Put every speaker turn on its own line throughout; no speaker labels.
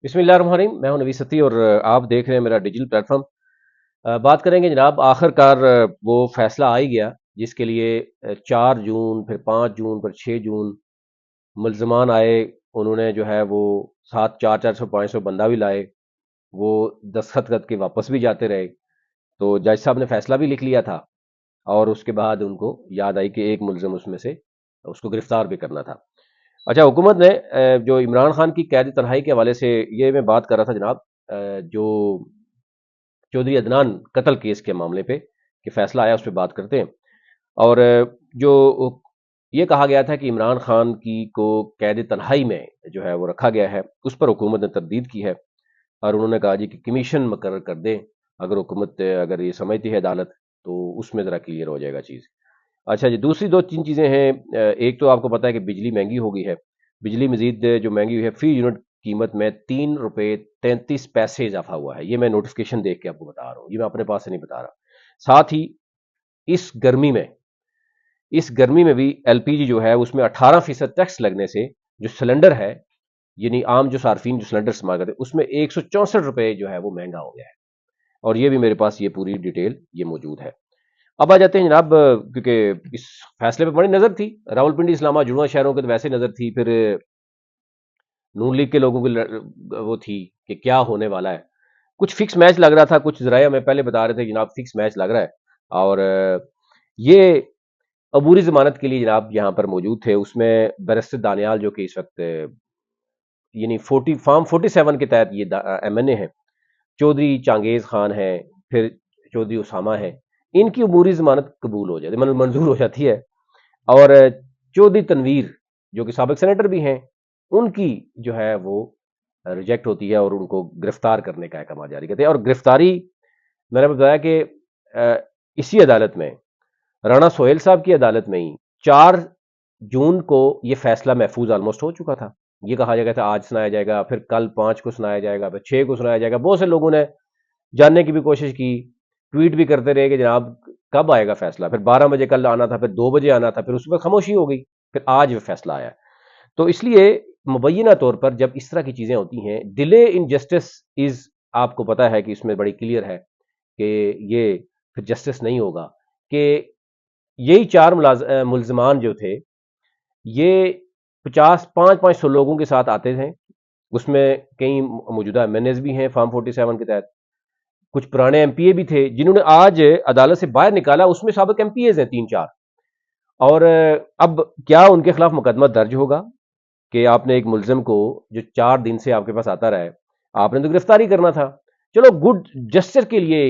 بسم اللہ الرحمن الرحیم، میں ہوں نویس ستی اور آپ دیکھ رہے ہیں میرا ڈیجیٹل پلیٹ فارم۔ بات کریں گے جناب، آخر کار وہ فیصلہ آ ہی گیا جس کے لیے 4 جون، پھر 5 جون، پھر 6 جون ملزمان آئے۔ انہوں نے جو ہے وہ ساتھ 400 400 500 بندہ بھی لائے، وہ دستخط کر کے واپس بھی جاتے رہے۔ تو جج صاحب نے فیصلہ بھی لکھ لیا تھا، اور اس کے بعد ان کو یاد آئی کہ ایک ملزم اس میں سے اس کو گرفتار بھی کرنا تھا۔ اچھا، حکومت نے جو عمران خان کی قید تنہائی کے حوالے سے یہ میں بات کر رہا تھا جناب، جو چودھری عدنان قتل کیس کے معاملے پہ کہ فیصلہ آیا، اس پہ بات کرتے ہیں۔ اور جو یہ کہا گیا تھا کہ عمران خان کی کو قید تنہائی میں جو ہے وہ رکھا گیا ہے، اس پر حکومت نے تردید کی ہے، اور انہوں نے کہا جی کہ کمیشن مقرر کر دیں، اگر حکومت اگر یہ سمجھتی ہے عدالت تو اس میں ذرا کلیئر ہو جائے گا چیز۔ اچھا جی، دوسری دو تین چیزیں ہیں۔ ایک تو آپ کو پتا ہے کہ بجلی مہنگی ہو گئی ہے، بجلی مزید جو مہنگی ہوئی ہے، فی یونٹ قیمت میں 3 روپے 33 پیسے اضافہ ہوا ہے۔ یہ میں نوٹیفکیشن دیکھ کے آپ کو بتا رہا ہوں، یہ میں اپنے پاس سے نہیں بتا رہا۔ ساتھ ہی اس گرمی میں اس گرمی میں بھی ایل پی جی جو ہے اس میں 18% ٹیکس لگنے سے جو سلنڈر ہے، یعنی عام جو صارفین جو سلنڈر استعمال کرتے ہیں، اس میں 164 روپے جو ہے وہ مہنگا ہو گیا ہے، اور یہ بھی میرے پاس یہ پوری ڈیٹیل یہ موجود ہے۔ اب آ جاتے ہیں جناب، کیونکہ اس فیصلے پہ بڑی نظر تھی، راول پنڈی اسلام آباد جڑواں شہروں کے تو ویسے نظر تھی، پھر نون لیگ کے لوگوں کی وہ تھی کہ کیا ہونے والا ہے۔ کچھ فکس میچ لگ رہا تھا، کچھ ذرائع میں پہلے بتا رہے تھے جناب فکس میچ لگ رہا ہے، اور یہ عبوری ضمانت کے لیے جناب یہاں پر موجود تھے، اس میں بیرسٹر دانیال جو کہ اس وقت یعنی فارم 47 کے تحت یہ ایم این اے ہیں، چودھری چانگیز خان ہیں، پھر چودھری اسامہ ہیں، ان کی عبوری ضمانت قبول ہو جاتی، منظور ہو جاتی ہے، اور چودھری تنویر جو کہ سابق سینیٹر بھی ہیں، ان کی جو ہے وہ ریجیکٹ ہوتی ہے، اور ان کو گرفتار کرنے کا احکام جاری کرتے ہیں۔ اور گرفتاری میں نے بتایا کہ اسی عدالت میں، رانا سہیل صاحب کی عدالت میں ہی 4 جون کو یہ فیصلہ محفوظ آلموسٹ ہو چکا تھا۔ یہ کہا جائے گا تھا آج سنایا جائے گا، پھر کل 5 کو سنایا جائے گا، پھر 6 کو سنایا جائے گا۔ بہت سے لوگوں نے جاننے کی بھی کوشش کی، ٹویٹ بھی کرتے رہے کہ جناب کب آئے گا فیصلہ، پھر 12 بجے کل آنا تھا، پھر 2 بجے آنا تھا، پھر اس پر خاموشی ہو گئی، پھر آج وہ فیصلہ آیا۔ تو اس لیے مبینہ طور پر جب اس طرح کی چیزیں ہوتی ہیں، ڈیلے ان جسٹس از، آپ کو پتا ہے کہ اس میں بڑی کلیئر ہے کہ یہ پھر جسٹس نہیں ہوگا، کہ یہی 4 ملزمان جو تھے، یہ 500 لوگوں کے ساتھ آتے تھے، اس میں کئی موجودہ ایم این ایز بھی ہیں فارم 47 کے تحت، کچھ پرانے ایم پی اے بھی تھے جنہوں نے آج عدالت سے باہر نکالا، اس میں سابق ایم پی ایز ہیں 3 4۔ اور اب کیا ان کے خلاف مقدمہ درج ہوگا کہ آپ نے ایک ملزم کو جو 4 دن سے آپ کے پاس آتا رہا ہے، آپ نے تو گرفتاری کرنا تھا؟ چلو گڈ جسٹر کے لیے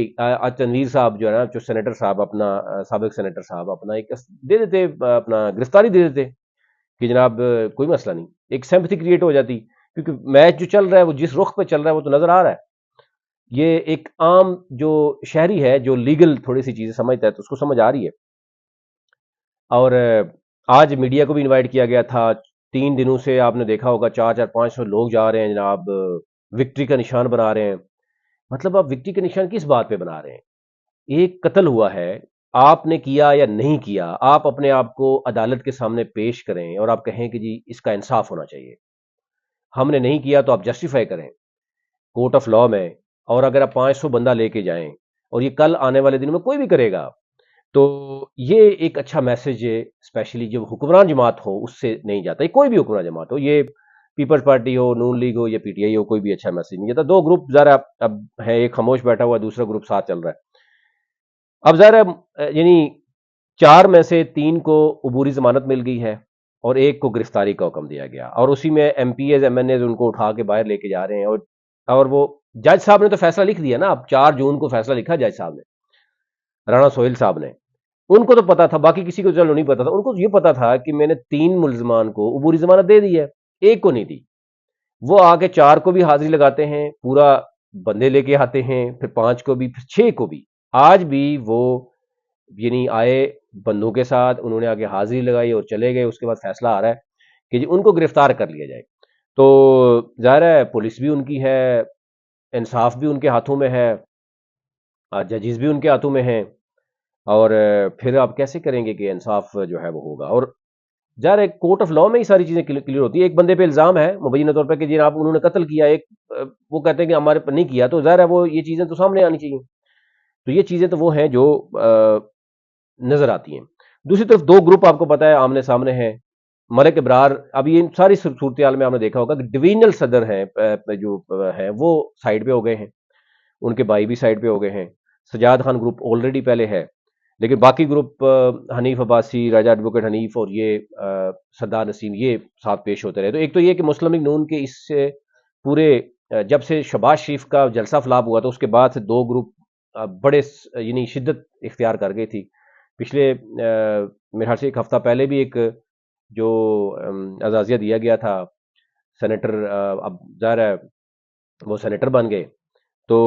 تنویر صاحب جو ہے نا، جو سینیٹر صاحب اپنا سابق سینیٹر صاحب اپنا ایک دے دیتے، اپنا گرفتاری دے دیتے کہ جناب کوئی مسئلہ نہیں، ایک سمپتھی کریٹ ہو جاتی، کیونکہ میچ جو چل رہا ہے وہ جس رخ پہ چل رہا ہے وہ تو نظر آ رہا ہے۔ یہ ایک عام جو شہری ہے جو لیگل تھوڑی سی چیزیں سمجھتا ہے تو اس کو سمجھ آ رہی ہے۔ اور آج میڈیا کو بھی انوائٹ کیا گیا تھا، 3 دنوں سے آپ نے دیکھا ہوگا 400 400 لوگ جا رہے ہیں جناب، وکٹری کا نشان بنا رہے ہیں۔ مطلب آپ وکٹری کا نشان کس بات پہ بنا رہے ہیں؟ ایک قتل ہوا ہے، آپ نے کیا یا نہیں کیا، آپ اپنے آپ کو عدالت کے سامنے پیش کریں اور آپ کہیں کہ جی اس کا انصاف ہونا چاہیے، ہم نے نہیں کیا تو آپ جسٹیفائی کریں کورٹ آف لا میں۔ اور اگر آپ 500 بندہ لے کے جائیں اور یہ کل آنے والے دنوں میں کوئی بھی کرے گا، تو یہ ایک اچھا میسج ہے، اسپیشلی جو حکمران جماعت ہو اس سے نہیں جاتا، یہ کوئی بھی حکمران جماعت ہو، یہ پیپلز پارٹی ہو، نون لیگ ہو یا پی ٹی آئی ہو، کوئی بھی اچھا میسج نہیں جاتا۔ 2 گروپ ذرا اب ہے، ایک خاموش بیٹھا ہوا ہے، دوسرا گروپ ساتھ چل رہا ہے۔ اب ظاہر ہے یعنی 4 میں سے 3 کو عبوری ضمانت مل گئی ہے، اور ایک کو گرفتاری کا حکم دیا گیا، اور اسی میں MPs MNAs ان کو اٹھا کے باہر لے کے جا رہے ہیں۔ اور وہ جج صاحب نے تو فیصلہ لکھ دیا نا، اب 4 جون کو فیصلہ لکھا جج صاحب نے، رانا سہیل صاحب نے۔ ان کو تو پتا تھا، باقی کسی کو چلو نہیں پتا تھا، ان کو یہ پتا تھا کہ میں نے 3 ملزمان کو عبوری ضمانت دے دی ہے، ایک کو نہیں دی۔ وہ آ کے 4 کو بھی حاضری لگاتے ہیں، پورا بندے لے کے آتے ہیں، پھر 5 کو بھی، پھر 6 کو بھی۔ آج بھی وہ یعنی آئے بندوں کے ساتھ، انہوں نے آگے حاضری لگائی اور چلے گئے۔ اس کے بعد فیصلہ آ رہا ہے کہ جی ان کو گرفتار کر لیا جائے۔ تو ظاہر ہے پولیس بھی ان کی ہے، انصاف بھی ان کے ہاتھوں میں ہے، ججز بھی ان کے ہاتھوں میں ہیں، اور پھر آپ کیسے کریں گے کہ انصاف جو ہے وہ ہوگا؟ اور ظاہر ہے کورٹ آف لا میں ہی ساری چیزیں کلیئر ہوتی ہے۔ ایک بندے پہ الزام ہے مبینہ طور پہ کہ جناب انہوں نے قتل کیا، ایک وہ کہتے ہیں کہ ہمارے پر نہیں کیا، تو ظاہر ہے وہ یہ چیزیں تو سامنے آنی چاہیے. تو یہ چیزیں تو وہ ہیں جو نظر آتی ہیں. دوسری طرف دو گروپ آپ کو پتا ہے آمنے سامنے ہیں. ملک ابرار، اب یہ ساری صورتحال میں آپ نے دیکھا ہوگا کہ ڈویژنل صدر ہیں جو ہیں وہ سائڈ پہ ہو گئے ہیں، ان کے بھائی بھی سائڈ پہ ہو گئے ہیں. سجاد خان گروپ آلریڈی پہلے ہے، لیکن باقی گروپ حنیف عباسی، راجہ ایڈوکیٹ حنیف اور یہ سردار نسیم، یہ ساتھ پیش ہوتے رہے. تو ایک تو یہ کہ مسلم لیگ نون کے اس سے پورے جب سے شہباز شریف کا جلسہ فلاپ ہوا تو اس کے بعد سے دو گروپ بڑے یعنی شدت اختیار کر گئی تھی. پچھلے میرے خیال سے ایک ہفتہ پہلے بھی ایک جو اعزازیہ دیا گیا تھا سینیٹر، اب ظاہر ہے وہ سینیٹر بن گئے، تو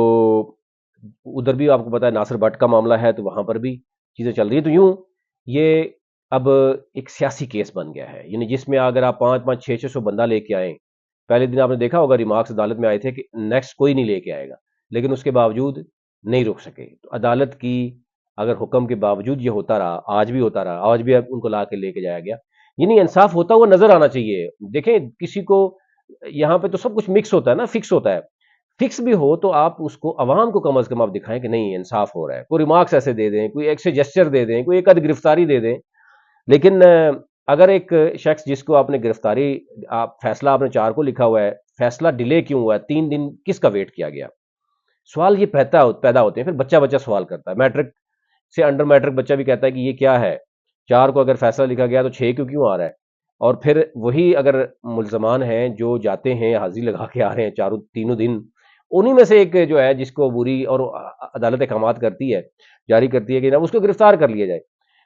ادھر بھی آپ کو پتا ہے ناصر بٹ کا معاملہ ہے، تو وہاں پر بھی چیزیں چل رہی ہیں. تو یوں یہ اب ایک سیاسی کیس بن گیا ہے، یعنی جس میں اگر آپ 500-600 بندہ لے کے آئیں، پہلے دن آپ نے دیکھا ہوگا ریمارکس عدالت میں آئے تھے کہ نیکسٹ کوئی نہیں لے کے آئے گا، لیکن اس کے باوجود نہیں روک سکے. تو عدالت کی اگر حکم کے باوجود یہ ہوتا رہا، آج بھی ہوتا رہا، آج بھی ان کو لا کے لے کے جایا گیا، یعنی انصاف ہوتا ہوا نظر آنا چاہیے. دیکھیں کسی کو یہاں پہ تو سب کچھ مکس ہوتا ہے نا، فکس ہوتا ہے. فکس بھی ہو تو آپ اس کو عوام کو کم از کم آپ دکھائیں کہ نہیں انصاف ہو رہا ہے. کوئی ریمارکس ایسے دے دیں، کوئی ایک سے جسچر دے دیں، کوئی ایک آدھ گرفتاری دے دیں، لیکن اگر ایک شخص جس کو آپ نے گرفتاری، فیصلہ آپ نے 4 کو لکھا ہوا ہے، فیصلہ ڈیلے کیوں ہوا ہے، 3 دن کس کا ویٹ کیا گیا؟ سوال یہ پیدا ہوتے ہیں. پھر بچہ بچہ سوال کرتا ہے، میٹرک سے انڈر میٹرک بچہ بھی کہتا ہے کہ یہ کیا ہے، 4 کو اگر فیصلہ لکھا گیا تو 6 کیوں آ رہا ہے؟ اور پھر وہی اگر ملزمان ہیں جو جاتے ہیں حاضری لگا کے آ رہے ہیں چاروں تینوں دن، انہی میں سے ایک جو ہے جس کو عبوری اور عدالت احکامات کرتی ہے، جاری کرتی ہے کہ اس کو گرفتار کر لیا جائے،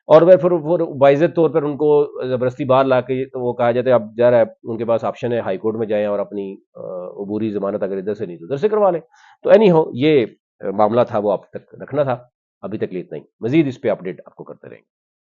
اور پھر باعزت طور پر ان کو زبردستی باہر لا کے تو وہ کہا جاتا ہے اب ظاہر ہے ان کے پاس آپشن ہے ہائی کورٹ میں جائیں اور اپنی عبوری ضمانت اگر ادھر سے نہیں تو ادھر سے کروا لیں. تو اینی ہو یہ معاملہ تھا وہ آپ تک رکھنا تھا، ابھی تک اتنا ہی. مزید اس پہ اپڈیٹ آپ کو کرتے رہیں گے.